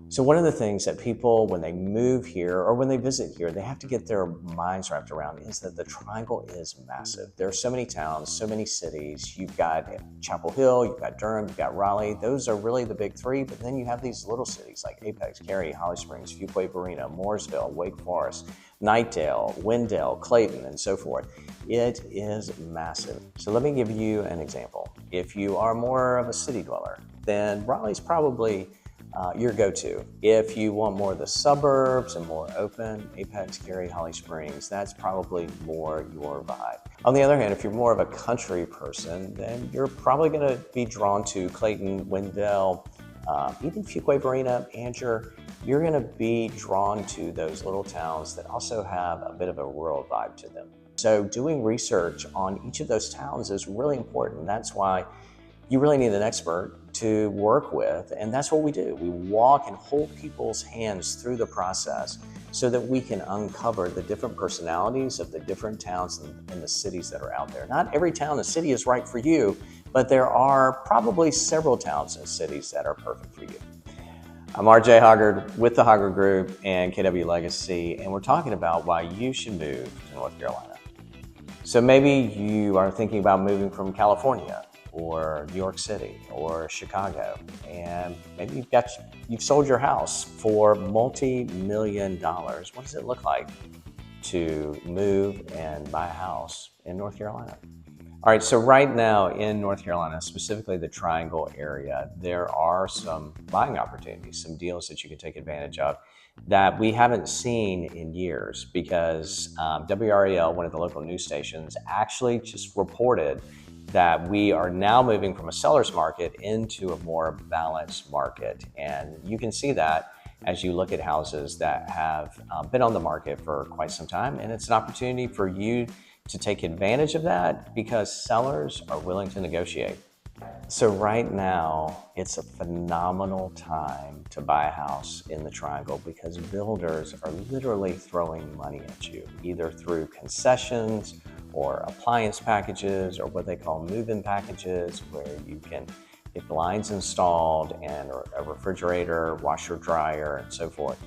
So one of the things that people, when they move here or when they visit here, they have to get their minds wrapped around is that the Triangle is massive. There are so many towns, so many cities. You've got Chapel Hill, you've got Durham, you've got Raleigh. Those are really the big three, but then you have these little cities like Apex, Cary, Holly Springs, Fuquay Varina, Mooresville, Wake Forest, Knightdale, Wendell, Clayton, and so forth. It is massive. So let me give you an example. If you are more of a city dweller, then Raleigh's probably your go-to. If you want more of the suburbs and more open, Apex, Cary, Holly Springs, that's probably more your vibe. On the other hand, if you're more of a country person, then you're probably going to be drawn to Clayton, Wendell, even Fuquay Varina, Angier. You're going to be drawn to those little towns that also have a bit of a rural vibe to them. So doing research on each of those towns is really important. That's why you really need an expert to work with, and that's what we do. We walk and hold people's hands through the process so that we can uncover the different personalities of the different towns and the cities that are out there. Not every town and city is right for you, but there are probably several towns and cities that are perfect for you. I'm RJ Hoggard with the Hoggard Group and KW Legacy, and we're talking about why you should move to North Carolina. So maybe you are thinking about moving from California or New York City or Chicago, and maybe you've sold your house for multi-million dollars. What does it look like to move and buy a house in North Carolina? All right, so right now in North Carolina, specifically the Triangle area, there are some buying opportunities, some deals that you can take advantage of that we haven't seen in years because WRAL, one of the local news stations, actually just reported that we are now moving from a seller's market into a more balanced market. And you can see that as you look at houses that have been on the market for quite some time. And it's an opportunity for you to take advantage of that because sellers are willing to negotiate. So right now, it's a phenomenal time to buy a house in the Triangle because builders are literally throwing money at you, either through concessions or appliance packages or what they call move-in packages, where you can get blinds installed and a refrigerator, washer, dryer, and so forth.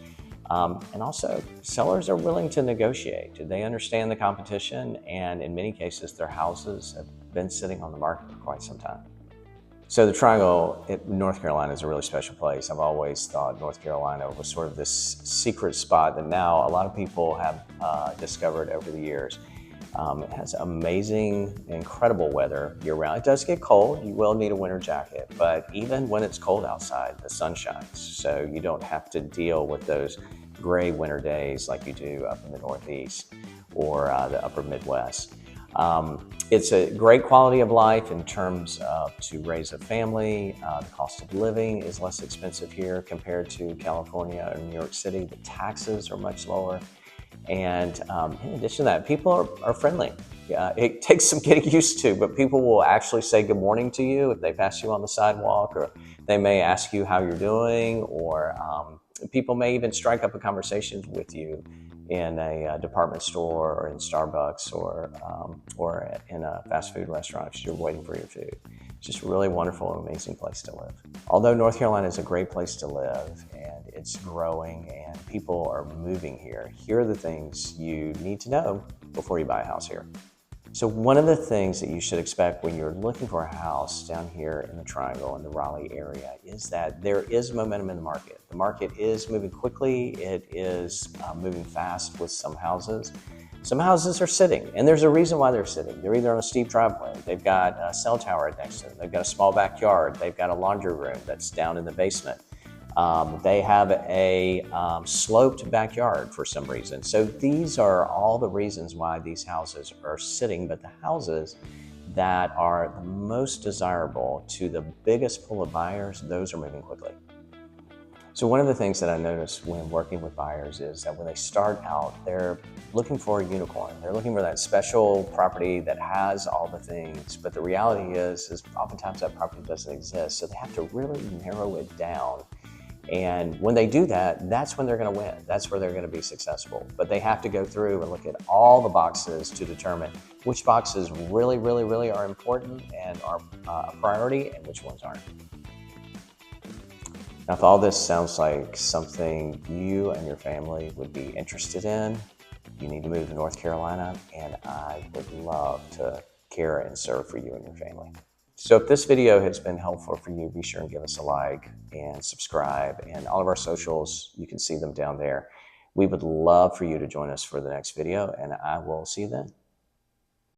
And also, sellers are willing to negotiate. They understand the competition, and in many cases, their houses have been sitting on the market for quite some time. So the Triangle, North Carolina, is a really special place. I've always thought North Carolina was sort of this secret spot that now a lot of people have discovered over the years. It has amazing, incredible weather year-round. It does get cold. You will need a winter jacket, but even when it's cold outside, the sun shines, so you don't have to deal with those gray winter days like you do up in the Northeast or the upper Midwest. It's a great quality of life in terms of to raise a family. The cost of living is less expensive here compared to California or New York City. The taxes are much lower. And in addition to that, people are friendly. It takes some getting used to, but people will actually say good morning to you if they pass you on the sidewalk, or they may ask you how you're doing, or people may even strike up a conversation with you in a department store or in Starbucks or in a fast food restaurant if you're waiting for your food. It's just a really wonderful and amazing place to live. Although North Carolina is a great place to live and it's growing and people are moving here, here are the things you need to know before you buy a house here. So one of the things that you should expect when you're looking for a house down here in the Triangle in the Raleigh area is that there is momentum in the market. The market is moving quickly. It is moving fast with some houses. Some houses are sitting, and there's a reason why they're sitting. They're either on a steep driveway, they've got a cell tower next to them, they've got a small backyard, they've got a laundry room that's down in the basement. They have a sloped backyard for some reason. So these are all the reasons why these houses are sitting, but the houses that are the most desirable to the biggest pool of buyers, those are moving quickly. So one of the things that I notice when working with buyers is that when they start out, they're looking for a unicorn. They're looking for that special property that has all the things, but the reality is oftentimes that property doesn't exist. So they have to really narrow it down. And when they do that, that's when they're going to win. That's where they're going to be successful. But they have to go through and look at all the boxes to determine which boxes really, really, really are important and are a priority and which ones aren't. Now, if all this sounds like something you and your family would be interested in, you need to move to North Carolina, and I would love to care and serve for you and your family. So if this video has been helpful for you, be sure and give us a like and subscribe, and all of our socials, you can see them down there. We would love for you to join us for the next video, and I will see you then.